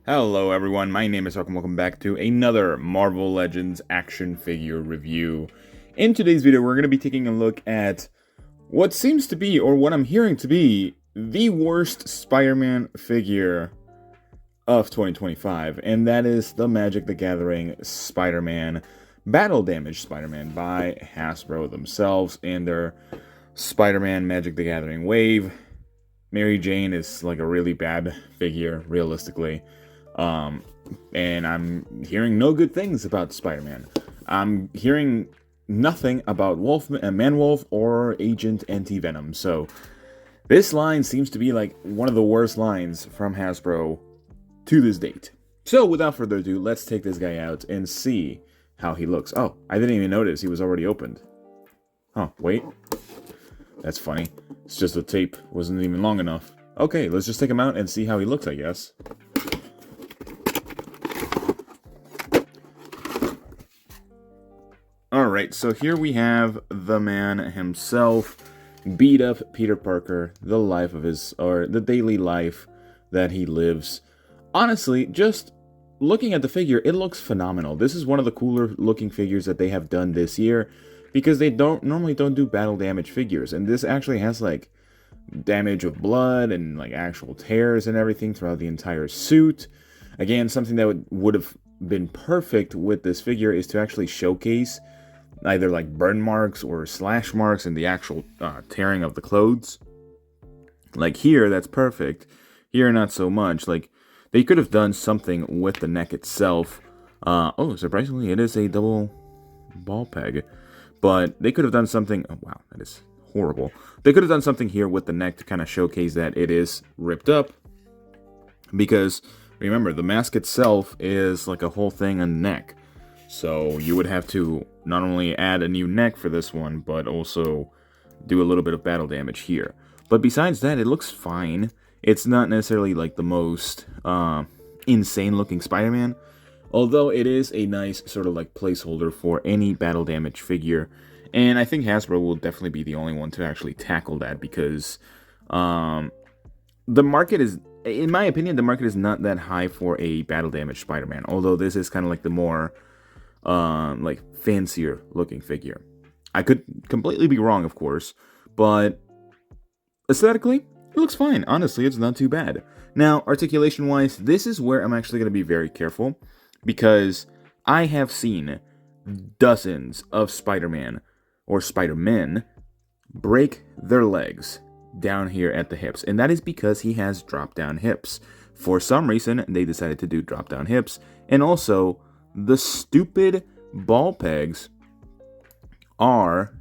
Hello everyone, my name is Huck and welcome back to another Marvel Legends action figure review. In today's video, we're going to be taking a look at what seems to be, or what I'm hearing to be, the worst Spider-Man figure of 2025, and that is the Magic the Gathering Spider-Man Battle Damage Spider-Man by Hasbro themselves and their Spider-Man Magic the Gathering Wave. Mary Jane is like a really bad figure, realistically. Um, and I'm hearing no good things about Spider-Man. I'm hearing nothing about Man-Wolf or Agent Anti-Venom. So this line seems to be like one of the worst lines from Hasbro to this date. So without further ado, let's take this guy out and see how he looks. Oh, I didn't even notice he was already opened. Huh, wait. That's funny. It's just the tape wasn't even long enough. Okay, let's just take him out and see how he looks, I guess. Alright, so here we have the man himself, beat up Peter Parker, the life of the daily life that he lives. Honestly, just looking at the figure, it looks phenomenal. This is one of the cooler looking figures that they have done this year, because they normally don't do battle damage figures, and this actually has like damage of blood and like actual tears and everything throughout the entire suit. Again, something that would have been perfect with this figure is to actually showcase either like burn marks or slash marks in the actual tearing of the clothes. Like here, that's perfect. Here, not so much. Like, they could have done something with the neck itself. Oh, surprisingly, it is a double ball peg. But they could have done something... Oh, wow, that is horrible. They could have done something here with the neck to kind of showcase that it is ripped up. Because, remember, the mask itself is like a whole thing on the neck. So you would have to not only add a new neck for this one, but also do a little bit of battle damage here. But besides that, it looks fine. It's not necessarily like the most insane looking Spider-Man, although it is a nice sort of like placeholder for any battle damage figure. And I think Hasbro will definitely be the only one to actually tackle that, because the market is, in my opinion, the market is not that high for a battle damage Spider-Man, although this is kind of like the more like fancier looking figure. I could completely be wrong, of course, but aesthetically, it looks fine. Honestly, it's not too bad. Now, articulation-wise, this is where I'm actually going to be very careful, because I have seen dozens of Spider-Man or Spider-Men break their legs down here at the hips, and that is because he has drop-down hips. For some reason, they decided to do drop-down hips, and also the stupid ball pegs are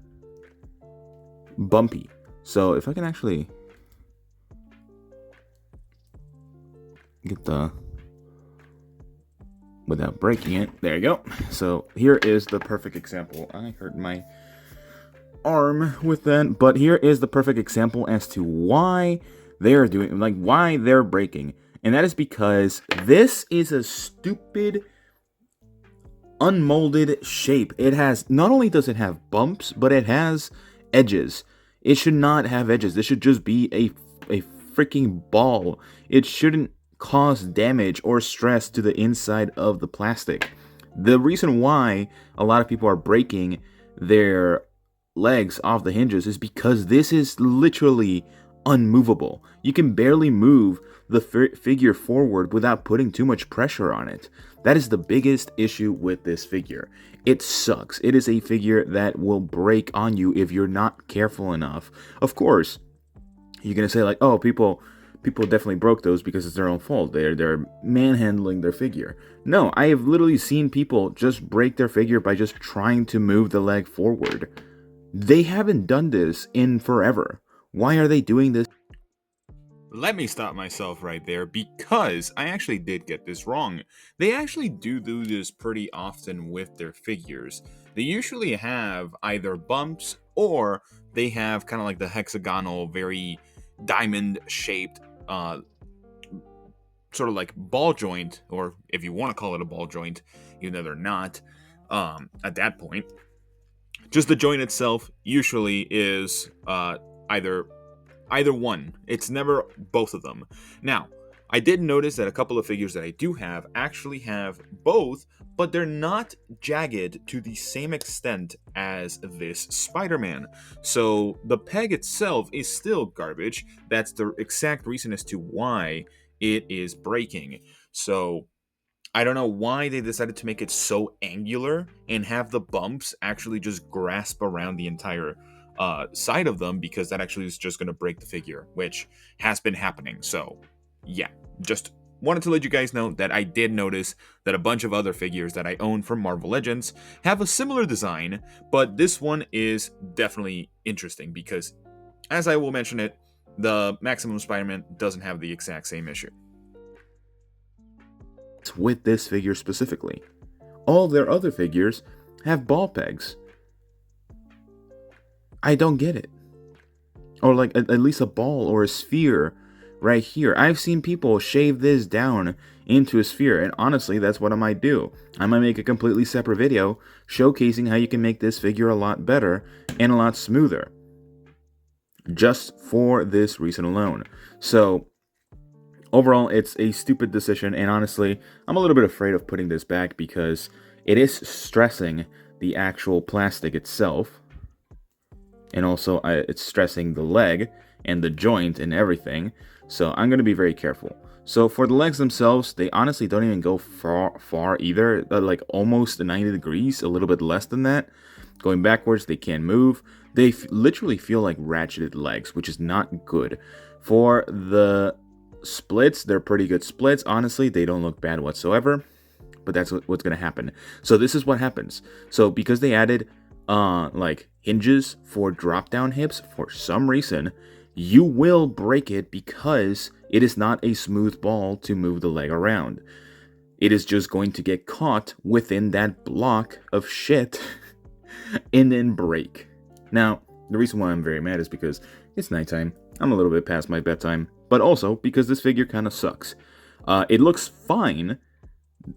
bumpy. So if I can actually get the... without breaking it, there you go. So here is the perfect example. I hurt my arm with that, but here is the perfect example as to why they're doing, like, why they're breaking. And that is because this is a stupid unmolded shape. It has, not only does it have bumps, but it has edges. It should not have edges. This should just be a freaking ball. It shouldn't cause damage or stress to the inside of the plastic. The reason why a lot of people are breaking their legs off the hinges is because this is literally unmovable. You can barely move the figure forward without putting too much pressure on it. That is the biggest issue with this figure. It sucks. It is a figure that will break on you if you're not careful enough. Of course, you're gonna say like, oh, people definitely broke those because it's their own fault. They're manhandling their figure. No, I have literally seen people just break their figure by just trying to move the leg forward. They haven't done this in forever. Why are they doing this? Let me stop myself right there, because I actually did get this wrong. They actually do this pretty often with their figures. They usually have either bumps, or they have kind of like the hexagonal, very diamond-shaped, sort of like ball joint, or if you want to call it a ball joint, even though they're not, at that point. Just the joint itself usually is either one. It's never both of them. Now, I did notice that a couple of figures that I do have actually have both, but they're not jagged to the same extent as this Spider-Man. So the peg itself is still garbage. That's the exact reason as to why it is breaking. So I don't know why they decided to make it so angular and have the bumps actually just grasp around the entire side of them, because that actually is just going to break the figure, which has been happening. So, yeah, just wanted to let you guys know that I did notice that a bunch of other figures that I own from Marvel Legends have a similar design, but this one is definitely interesting because, as I will mention it, the Maximum Spider-Man doesn't have the exact same issue. With this figure specifically, all their other figures have ball pegs. I don't get it. Or like at least a ball or a sphere right here. I've seen people shave this down into a sphere, and honestly, that's what I might do. I might make a completely separate video showcasing how you can make this figure a lot better and a lot smoother, just for this reason alone. So overall, it's a stupid decision, and honestly, I'm a little bit afraid of putting this back because it is stressing the actual plastic itself, and also it's stressing the leg and the joint and everything, so I'm going to be very careful. So for the legs themselves, they honestly don't even go far either. They're like almost 90 degrees, a little bit less than that. Going backwards, they can't move. They literally feel like ratcheted legs, which is not good. For the splits, they're pretty good splits. Honestly, they don't look bad whatsoever, but that's what's going to happen. So this is what happens. So because they added like hinges for drop down hips, for some reason, you will break it because it is not a smooth ball to move the leg around. It is just going to get caught within that block of shit and then break. Now, the reason why I'm very mad is because it's nighttime. I'm a little bit past my bedtime, but also because this figure kind of sucks. It looks fine.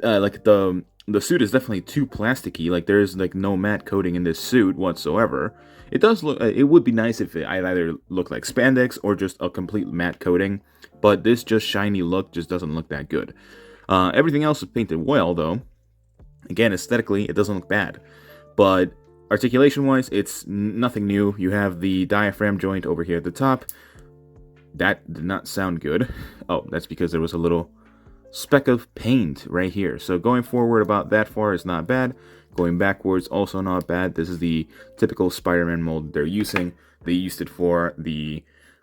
Like the suit is definitely too plasticky. Like there's like no matte coating in this suit whatsoever. It does look. It would be nice if it either looked like spandex or just a complete matte coating. But this just shiny look just doesn't look that good. Everything else is painted well though. Again, aesthetically, it doesn't look bad. But articulation-wise, it's nothing new. You have the diaphragm joint over here at the top. That did not sound good. Oh, that's because there was a little speck of paint right here. So going forward about that far is not bad. Going backwards, also not bad. This is the typical Spider-Man mold they're using. They used it for the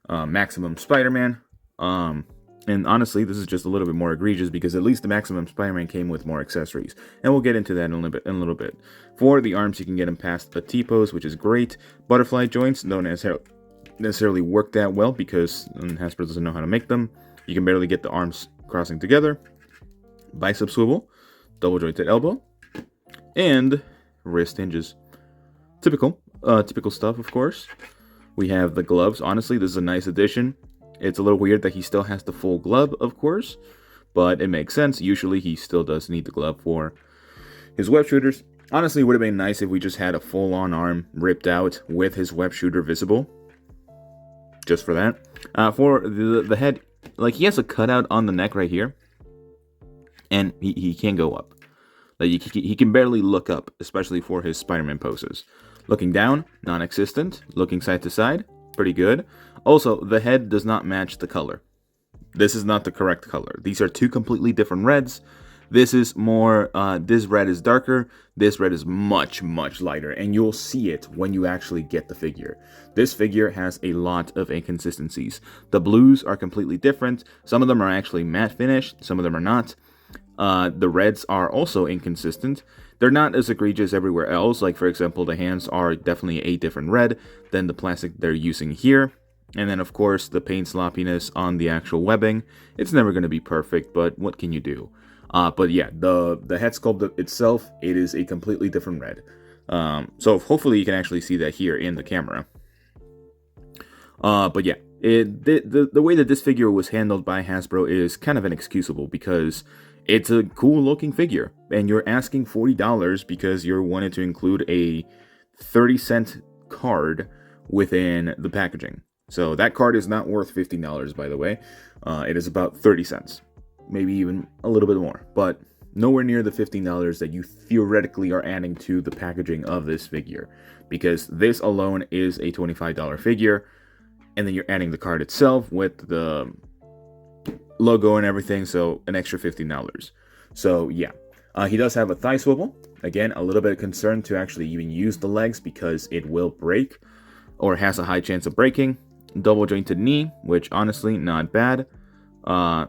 Maximum Spider-Man. And honestly, this is just a little bit more egregious because at least the Maximum Spider-Man came with more accessories. And we'll get into that in a little bit. For the arms, you can get them past a T-pose, which is great. Butterfly joints don't necessarily work that well because Hasbro doesn't know how to make them. You can barely get the arms crossing together. Bicep swivel, double jointed elbow, and wrist hinges. Typical stuff, of course. We have the gloves. Honestly, this is a nice addition. It's a little weird that he still has the full glove, of course, but it makes sense. Usually he still does need the glove for his web shooters. Honestly, it would have been nice if we just had a full-on arm ripped out with his web shooter visible. Just for that. For the head, like he has a cutout on the neck right here, and he can't go up. Like he can barely look up, especially for his Spider-Man poses. Looking down, non-existent. Looking side to side, pretty good. Also, the head does not match the color. This is not the correct color. These are two completely different reds. This is more, this red is darker. This red is much, much lighter. And you'll see it when you actually get the figure. This figure has a lot of inconsistencies. The blues are completely different. Some of them are actually matte finish. Some of them are not. The reds are also inconsistent. They're not as egregious everywhere else. Like, for example, the hands are definitely a different red than the plastic they're using here. And then, of course, the paint sloppiness on the actual webbing. It's never going to be perfect, but what can you do? But yeah, the head sculpt itself, it is a completely different red. So hopefully you can actually see that here in the camera. But yeah, the way that this figure was handled by Hasbro is kind of inexcusable because it's a cool looking figure. And you're asking $40 because you wanted to include a 30-cent card within the packaging. So that card is not worth $15, by the way. It is about 30 cents, maybe even a little bit more, but nowhere near the $15 that you theoretically are adding to the packaging of this figure, because this alone is a $25 figure, and then you're adding the card itself with the logo and everything, so an extra $15. So yeah, he does have a thigh swivel. Again, a little bit concerned to actually even use the legs because it will break, or has a high chance of breaking. Double jointed knee, which honestly not bad.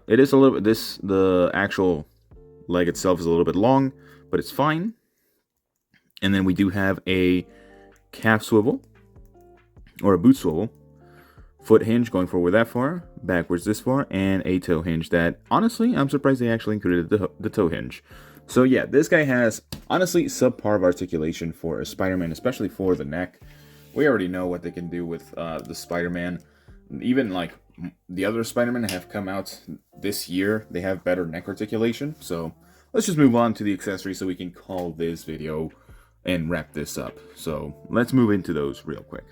It is a little bit, the actual leg itself is a little bit long, but it's fine. And then we do have a calf swivel, or a boot swivel. Foot hinge going forward that far, backwards this far, and a toe hinge that, honestly, I'm surprised they actually included the toe hinge. So yeah, this guy has, honestly, subpar of articulation for a Spider-Man, especially for the neck. We already know what they can do with the Spider-Man. Even like the other Spider-Man have come out this year, they have better neck articulation. So let's just move on to the accessories so we can call this video and wrap this up. So let's move into those real quick.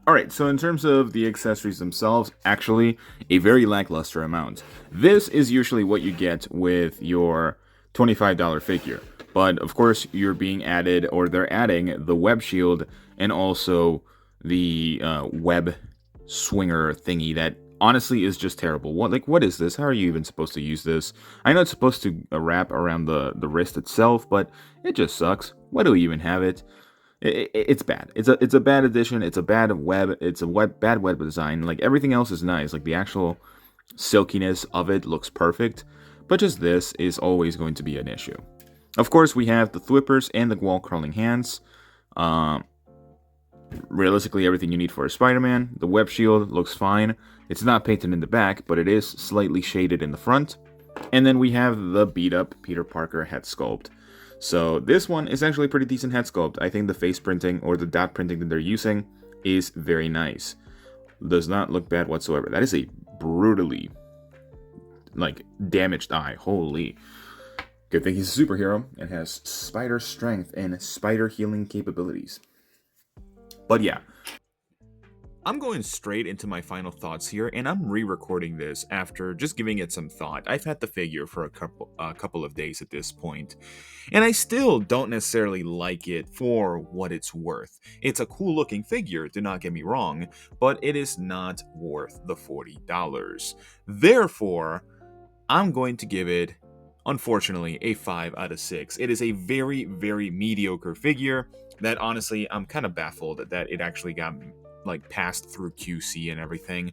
Alright, so in terms of the accessories themselves, actually a very lackluster amount. This is usually what you get with your $25 figure. But of course, you're being added, or they're adding the web shield and also the web swinger thingy that honestly is just terrible. What is this? How are you even supposed to use this? I know it's supposed to wrap around the wrist itself, but it just sucks. Why do we even have it? It's bad. It's a bad addition. It's a bad web. It's a bad web design. Like everything else is nice. Like the actual silkiness of it looks perfect, but just this is always going to be an issue. Of course, we have the thwippers and the wall crawling hands. Realistically, everything you need for a Spider-Man. The web shield looks fine. It's not painted in the back, but it is slightly shaded in the front. And then we have the beat up Peter Parker head sculpt. So this one is actually a pretty decent head sculpt. I think the face printing or the dot printing that they're using is very nice. Does not look bad whatsoever. That is a brutally, like, damaged eye. Holy. Good thing he's a superhero and has spider strength and spider healing capabilities. But yeah, I'm going straight into my final thoughts here, and I'm re-recording this after just giving it some thought. I've had the figure for a couple of days at this point, and I still don't necessarily like it for what it's worth. It's a cool looking figure, do not get me wrong, but it is not worth the $40. Therefore, I'm going to give it, unfortunately, a 5 out of 6. It is a very, very mediocre figure that honestly, I'm kind of baffled that it actually got like passed through QC and everything.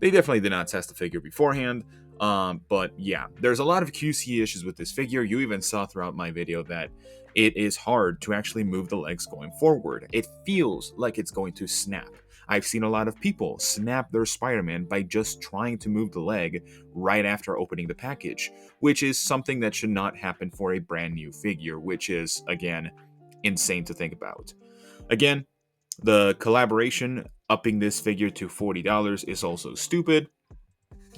They definitely did not test the figure beforehand. But yeah, there's a lot of QC issues with this figure. You even saw throughout my video that it is hard to actually move the legs going forward. It feels like it's going to snap. I've seen a lot of people snap their Spider-Man by just trying to move the leg right after opening the package, which is something that should not happen for a brand new figure, which is, again, insane to think about. Again, the collaboration upping this figure to $40 is also stupid,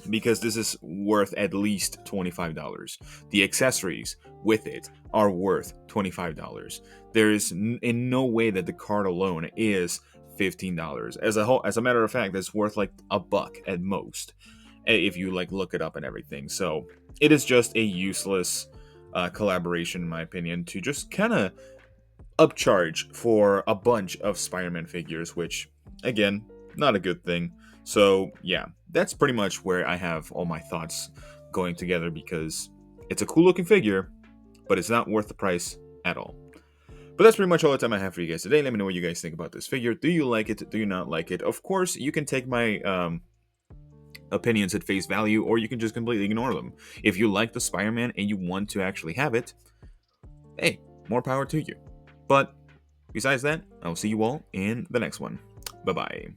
because this is worth at least $25. The accessories with it are worth $25. There is in no way that the card alone is $15. As a matter of fact, it's worth like $1 at most if you like look it up and everything. So it is just a useless collaboration, in my opinion, to just kind of upcharge for a bunch of Spider-Man figures, which, again, not a good thing. So yeah, that's pretty much where I have all my thoughts going together, because it's a cool looking figure, but it's not worth the price at all. But that's pretty much all the time I have for you guys today. Let me know what you guys think about this figure. Do you like it? Do you not like it? Of course, you can take my opinions at face value, or you can just completely ignore them. If you like the Spider-Man and you want to actually have it, hey, more power to you. But besides that, I'll see you all in the next one. Bye-bye.